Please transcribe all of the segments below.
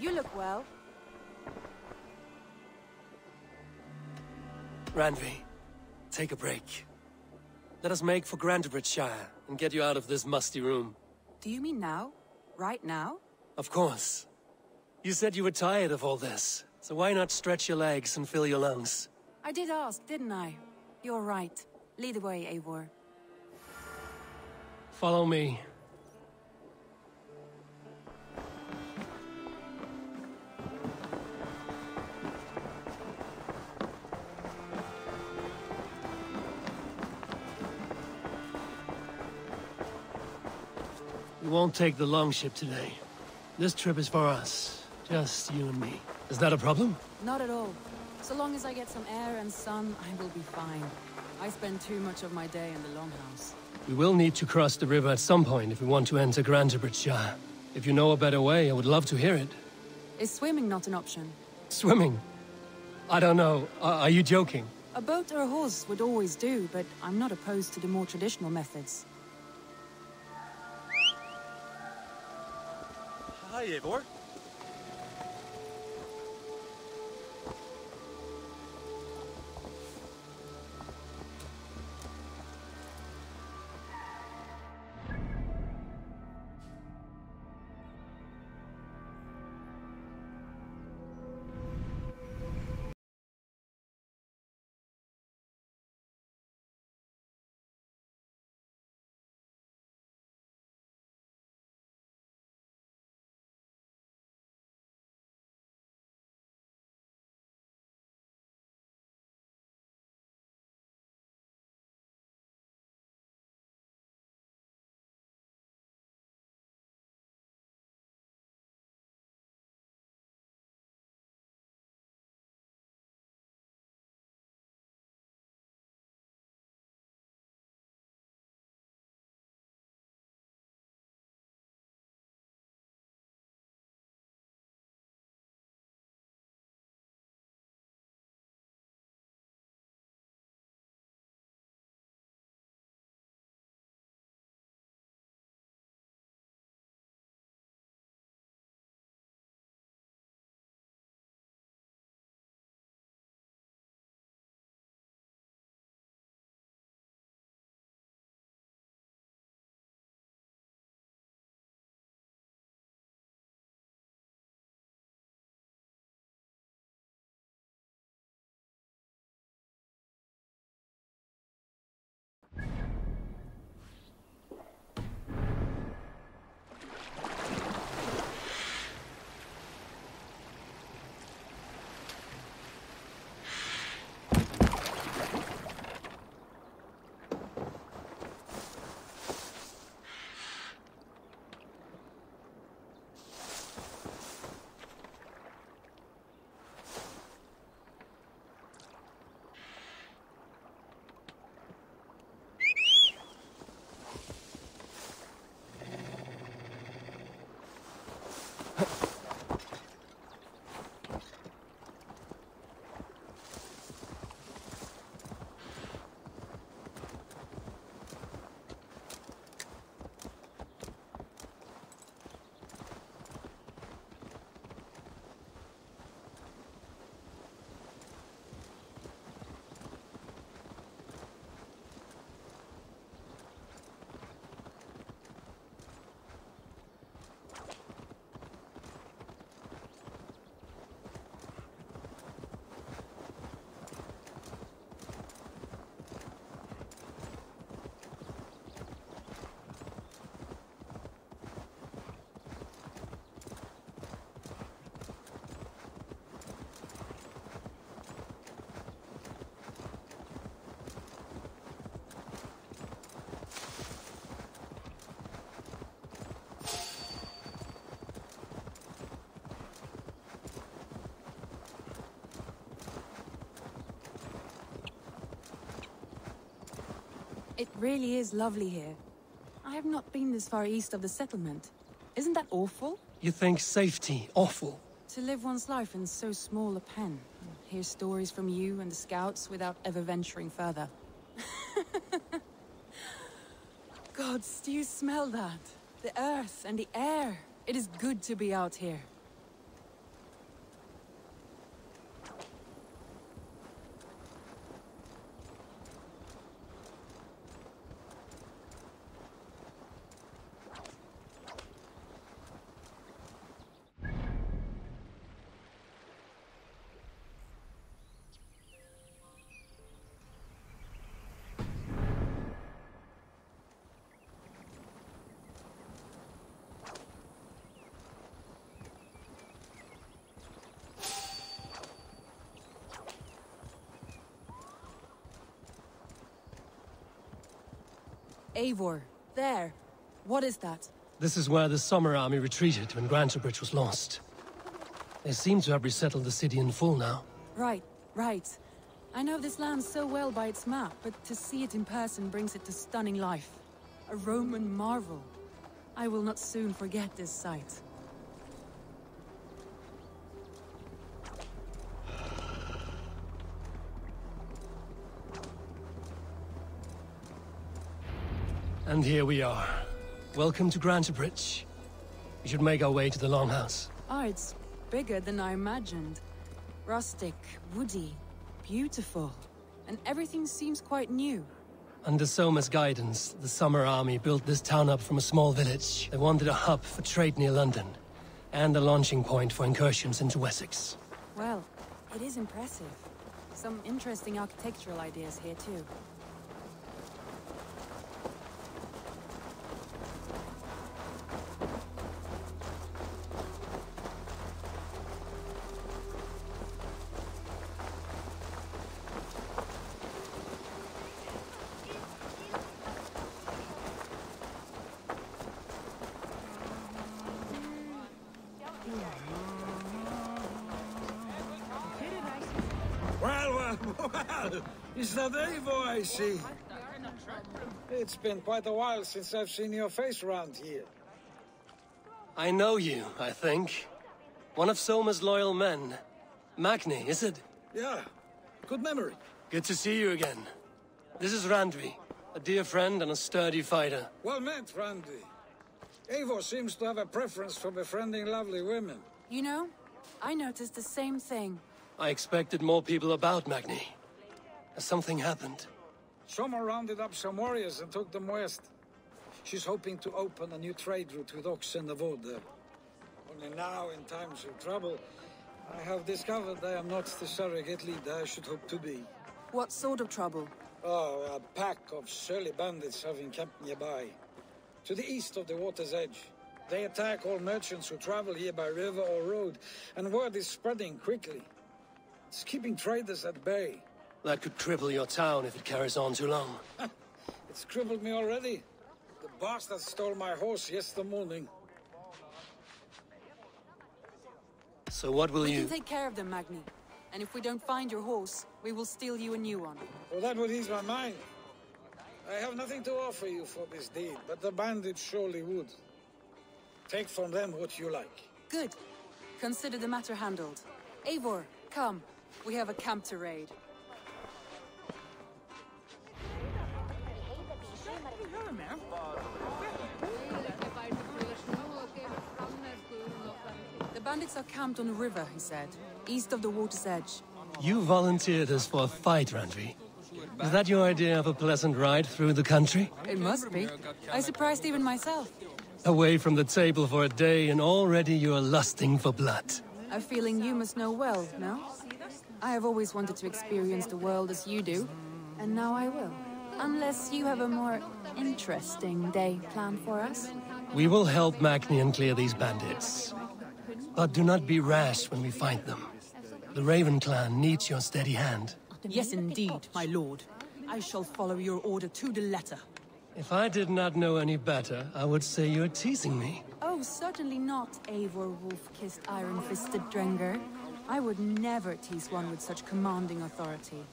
You look well. Randvi, take a break. Let us make for Grantebridgeshire and get you out of this musty room. Do you mean now? Right now? Of course. You said you were tired of all this, so why not stretch your legs and fill your lungs? I did ask, didn't I? You're right. Lead the way, Eivor. Follow me. We won't take the longship today. This trip is for us. Just you and me. Is that a problem? Not at all. So long as I get some air and sun, I will be fine. I spend too much of my day in the Longhouse. We will need to cross the river at some point if we want to enter Grantebridgeshire. If you know a better way, I would love to hear it. Is swimming not an option? Swimming? I don't know. Are you joking? A boat or a horse would always do, but I'm not opposed to the more traditional methods. Hi, Eivor. It really is lovely here. I have not been this far east of the settlement. Isn't that awful? You think safety awful? To live one's life in so small a pen. Hear stories from you and the scouts without ever venturing further. Gods, do you smell that? The earth and the air. It is good to be out here. Eivor, there. What is that? This is where the Summer Army retreated when Grantebridge was lost. They seem to have resettled the city in full now. Right, right. I know this land so well by its map, but to see it in person brings it to stunning life. A Roman marvel. I will not soon forget this sight. And here we are. Welcome to Grantebridge. We should make our way to the Longhouse. Oh, it's bigger than I imagined. Rustic, woody, beautiful. And everything seems quite new. Under Soma's guidance, the Summer Army built this town up from a small village. They wanted a hub for trade near London, and a launching point for incursions into Wessex. Well, it is impressive. Some interesting architectural ideas here too. Well, is that Eivor I see? It's been quite a while since I've seen your face around here. I know you, I think. One of Soma's loyal men. Magni, is it? Yeah, good memory. Good to see you again. This is Randvi, a dear friend and a sturdy fighter. Well met, Randy. Eivor seems to have a preference for befriending lovely women. You know, I noticed the same thing. I expected more people about Magni. Has something happened? Soma rounded up some warriors and took them west. She's hoping to open a new trade route with Ox and the Wood there. Only now, in times of trouble, I have discovered I am not the surrogate leader I should hope to be. What sort of trouble? Oh, a pack of surly bandits have encamped nearby. To the east of the water's edge. They attack all merchants who travel here by river or road, and word is spreading quickly. It's keeping traders at bay. That could cripple your town if it carries on too long. It's crippled me already. The bastard stole my horse yesterday morning. So what will We you... can take care of them, Magni. And if we don't find your horse, we will steal you a new one. Well, that would ease my mind. I have nothing to offer you for this deed, but the bandits surely would. Take from them what you like. Good. Consider the matter handled. Eivor, come. We have a camp to raid. The bandits are camped on a river, he said, east of the water's edge. You volunteered us for a fight, Randvi. Is that your idea of a pleasant ride through the country? It must be. I surprised even myself. Away from the table for a day and already you are lusting for blood. A feeling you must know well, no? I have always wanted to experience the world as you do, and now I will. Unless you have a more interesting day planned for us. We will help Magnian clear these bandits. But do not be rash when we find them. The Raven clan needs your steady hand. Yes, indeed, my lord. I shall follow your order to the letter. If I did not know any better, I would say you're teasing me. Oh, certainly not, Eivor wolf-kissed iron-fisted Drenger. I would never tease one with such commanding authority.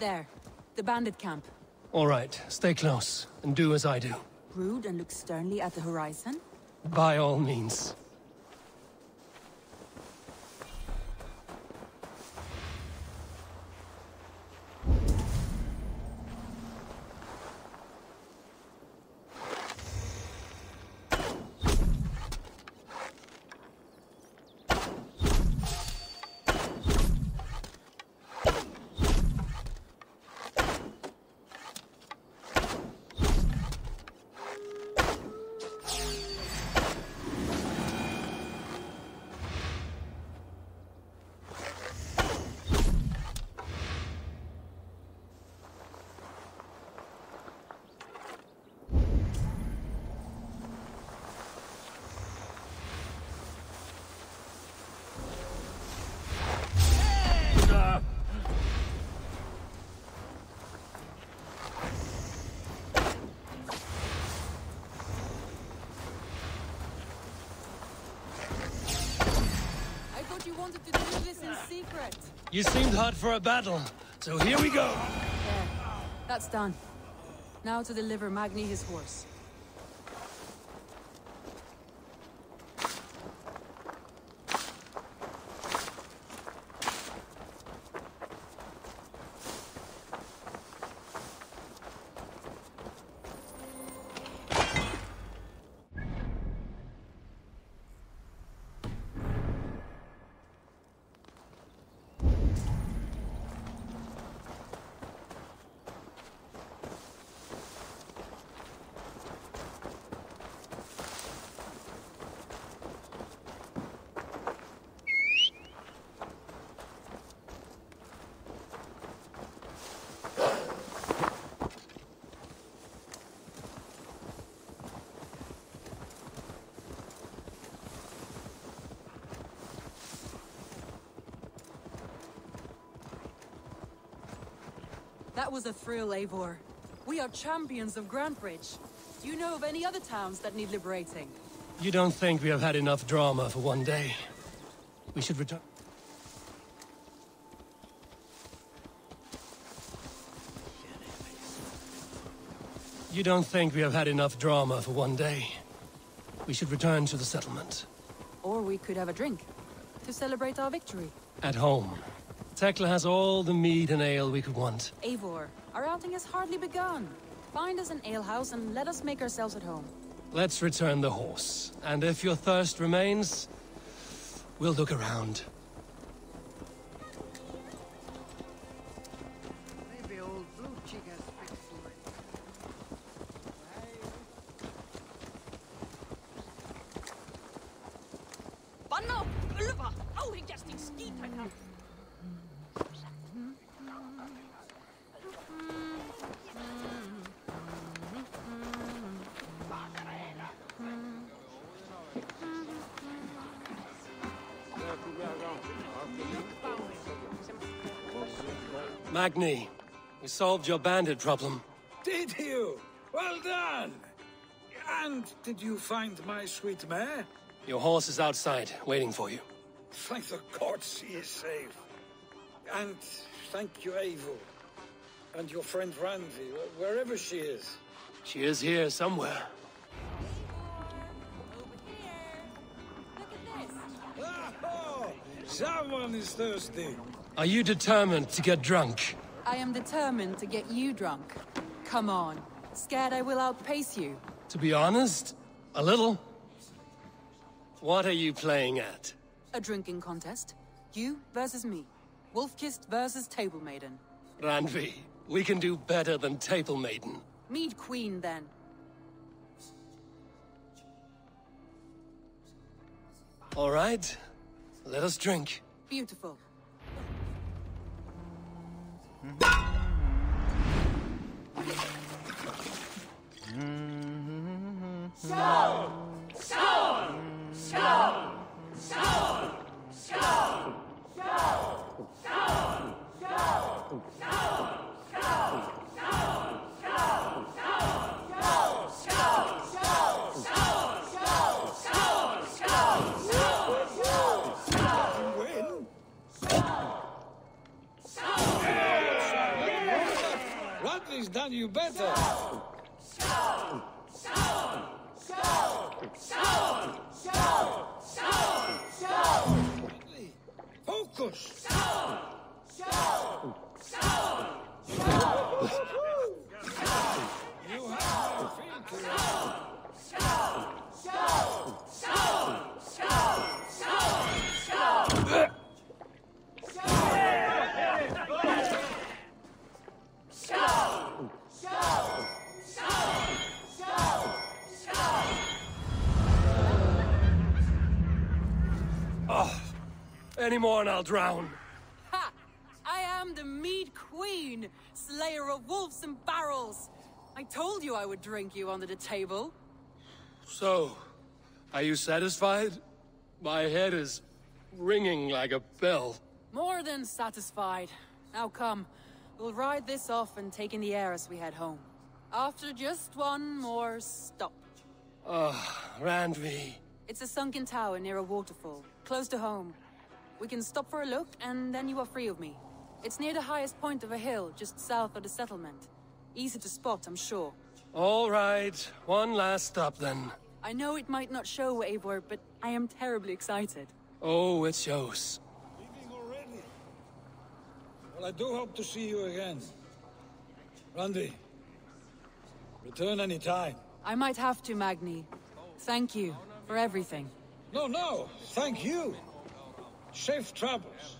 There. The bandit camp. All right, stay close, and do as I do. Brood and look sternly at the horizon? By all means. You wanted to do this in secret. You seemed hot for a battle, so here we go. There. That's done. Now to deliver Magni his horse. That was a thrill, Eivor. We are champions of Grantebridge. Do you know of any other towns that need liberating? You don't think we have had enough drama for one day? We should return. You don't think we have had enough drama for one day? We should return to the settlement. Or we could have a drink, to celebrate our victory. At home. Tekla has all the mead and ale we could want. Eivor, our outing has hardly begun. Find us an alehouse and let us make ourselves at home. Let's return the horse. And if your thirst remains, we'll look around. Maybe old blue chick has fixed Banna! Ulva! Aurigasting skithöjda! Magni, we solved your bandit problem. Did you? Well done! And did you find my sweet mare? Your horse is outside, waiting for you. Thank the gods she is safe. And thank you, Eivor. And your friend Randvi, wherever she is. She is here somewhere. Oh, someone is thirsty. Are you determined to get drunk? I am determined to get you drunk. Come on. Scared I will outpace you? To be honest, a little. What are you playing at? A drinking contest. You versus me. Wolf-kissed versus Table Maiden. Randvi, we can do better than Table Maiden. Mead Queen, then. All right, let us drink. Beautiful. you better! Focus! You have no filter. Any more and I'll drown. Ha! I am the Mead Queen, slayer of wolves and barrels. I told you I would drink you under the table. So, are you satisfied? My head is ringing like a bell. More than satisfied. Now come, we'll ride this off and take in the air as we head home. After just one more stop. Randvi. It's a sunken tower near a waterfall, close to home. We can stop for a look, and then you are free of me. It's near the highest point of a hill, just south of the settlement. Easy to spot, I'm sure. All right, one last stop then. I know it might not show, Eivor, but I am terribly excited. Oh, it shows. Leaving already? Well, I do hope to see you again. Randy, return any time. I might have to, Magni. Thank you for everything. No, thank you. Safe travels.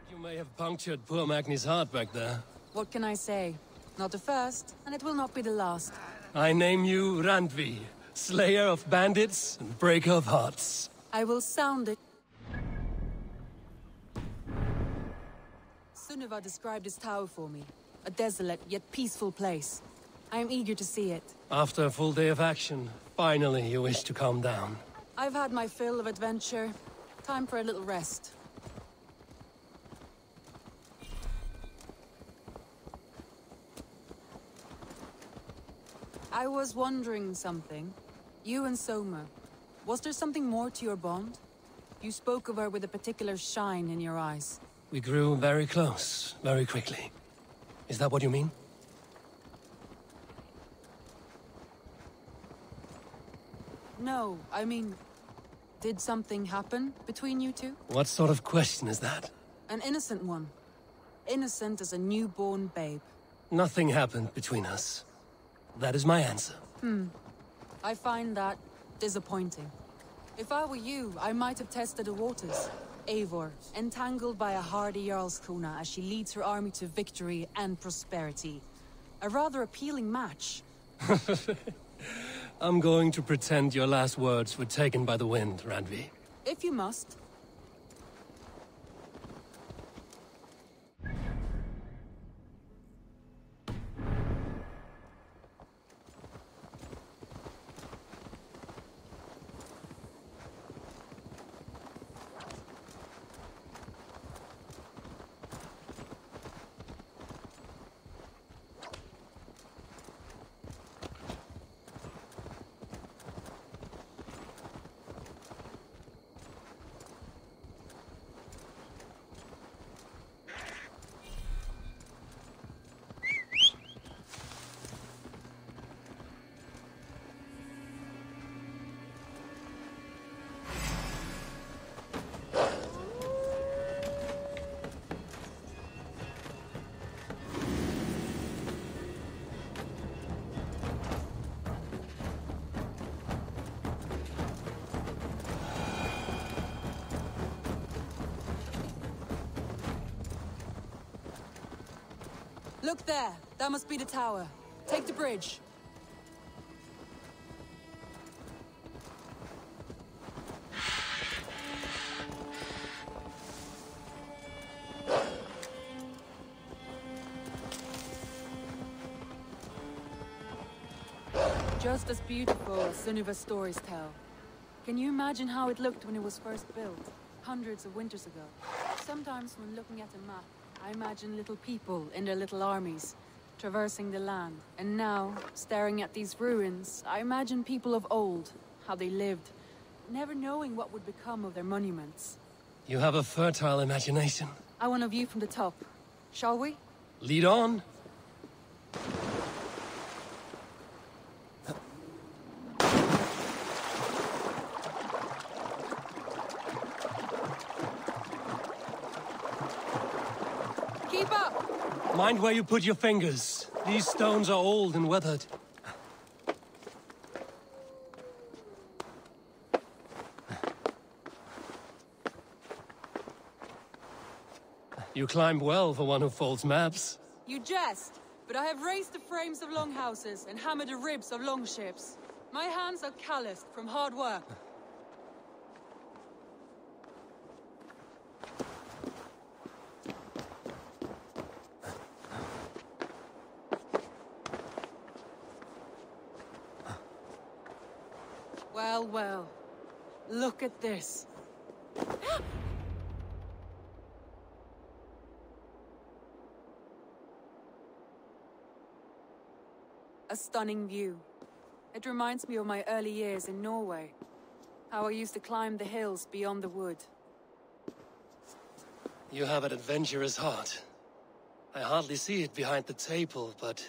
You may have punctured poor Magni's heart back there. What can I say? Not the first, and it will not be the last. I name you Randvi, slayer of bandits and breaker of hearts. I will sound it. Sunniva described this tower for me. A desolate yet peaceful place. I am eager to see it. After a full day of action, finally you wish to calm down. I've had my fill of adventure. Time for a little rest. I was wondering something. You and Soma. Was there something more to your bond? You spoke of her with a particular shine in your eyes. We grew very close, very quickly. Is that what you mean? No, I mean... Did something happen between you two? What sort of question is that? An innocent one. Innocent as a newborn babe. Nothing happened between us. That is my answer. I find that disappointing. If I were you, I might have tested the waters. Eivor, entangled by a hardy Jarlskona as she leads her army to victory and prosperity. A rather appealing match. I'm going to pretend your last words were taken by the wind, Randvi. If you must. Look there. That must be the tower. Take the bridge. Just as beautiful as Sunniva's stories tell. Can you imagine how it looked when it was first built, hundreds of winters ago? Sometimes when looking at a map, I imagine little people in their little armies, traversing the land. And now, staring at these ruins, I imagine people of old, how they lived, never knowing what would become of their monuments. You have a fertile imagination. I want a view from the top. Shall we? Lead on. Keep up! Mind where you put your fingers. These stones are old and weathered. You climb well for one who folds maps. You jest, but I have raised the frames of longhouses and hammered the ribs of longships. My hands are calloused from hard work. Well, well. Look at this. A stunning view. It reminds me of my early years in Norway. How I used to climb the hills beyond the wood. You have an adventurous heart. I hardly see it behind the table, but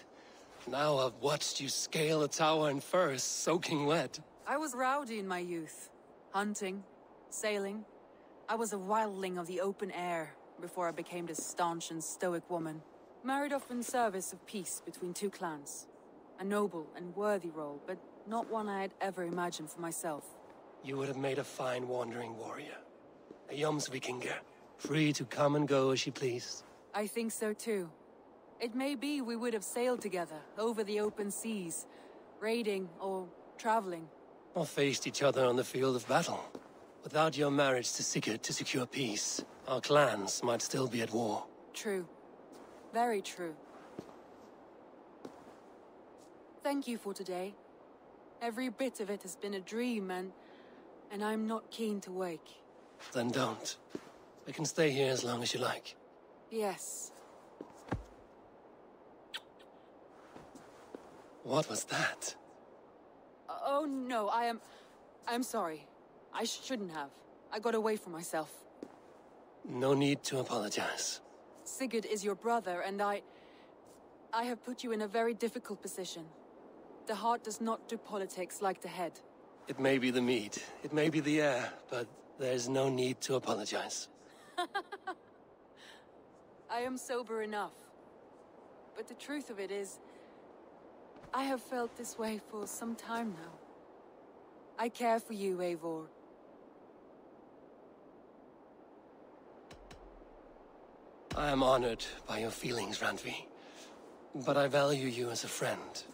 now I've watched you scale a tower in furs, soaking wet. I was rowdy in my youth. Hunting, sailing. I was a wildling of the open air before I became this staunch and stoic woman. Married off in service of peace between two clans. A noble and worthy role, but not one I had ever imagined for myself. You would have made a fine wandering warrior. A Jomsvikinger, free to come and go as she pleased. I think so too. It may be we would have sailed together over the open seas, raiding or traveling. Or faced each other on the field of battle. Without your marriage to Sigurd to secure peace, our clans might still be at war. True. Very true. Thank you for today. Every bit of it has been a dream, and I'm not keen to wake. Then don't. We can stay here as long as you like. Yes. What was that? Oh no, I'm sorry. I shouldn't have. I got away from myself. No need to apologize. Sigurd is your brother, and I have put you in a very difficult position. The heart does not do politics like the head. It may be the meat, it may be the air, but there's no need to apologize. I am sober enough. But the truth of it is, I have felt this way for some time now. I care for you, Eivor. I am honored by your feelings, Randvi. But I value you as a friend.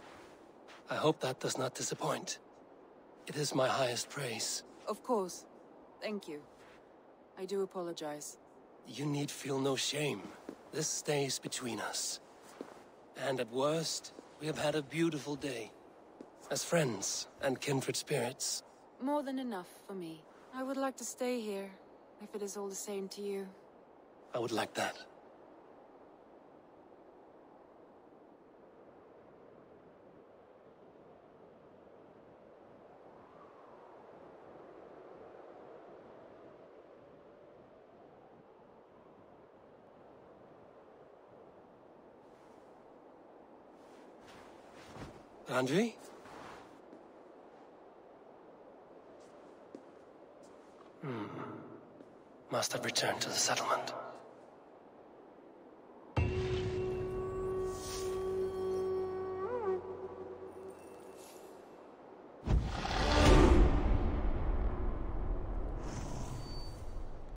I hope that does not disappoint. It is my highest praise. Of course. Thank you. I do apologize. You need feel no shame. This stays between us. And at worst, we have had a beautiful day. As friends and kindred spirits. More than enough for me. I would like to stay here, if it is all the same to you. I would like that. Randvi? Must have returned to the settlement.